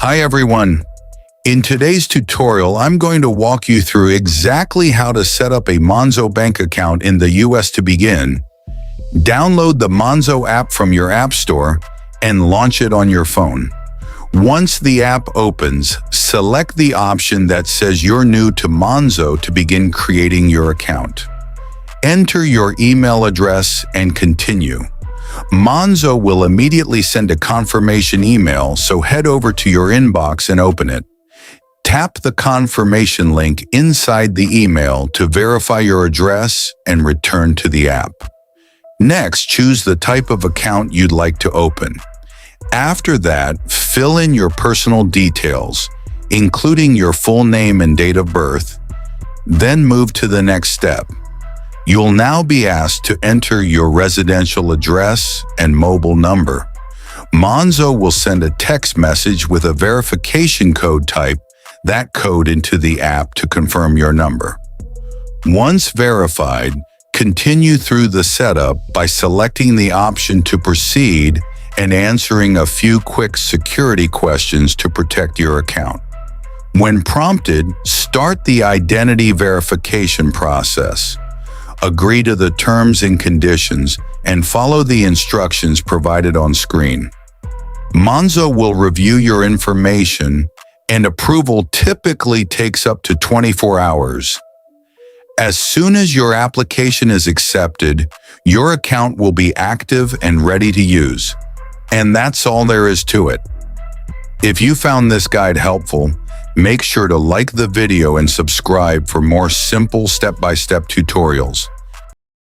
Hi everyone. In today's tutorial, I'm going to walk you through exactly how to set up a Monzo bank account in the US to begin. Download the Monzo app from your app store and launch it on your phone. Once the app opens, select the option that says you're new to Monzo to begin creating your account. Enter your email address and continue. Monzo will immediately send a confirmation email, so head over to your inbox and open it. Tap the confirmation link inside the email to verify your address and return to the app. Next, choose the type of account you'd like to open. After that, fill in your personal details, including your full name and date of birth. Then move to the next step. You'll now be asked to enter your residential address and mobile number. Monzo will send a text message with a verification code. Type that code into the app to confirm your number. Once verified, continue through the setup by selecting the option to proceed and answering a few quick security questions to protect your account. When prompted, start the identity verification process. Agree to the terms and conditions and follow the instructions provided on screen. Monzo will review your information, and approval typically takes up to 24 hours. As soon as your application is accepted, your account will be active and ready to use. And that's all there is to it. If you found this guide helpful, make sure to like the video and subscribe for more simple step-by-step tutorials.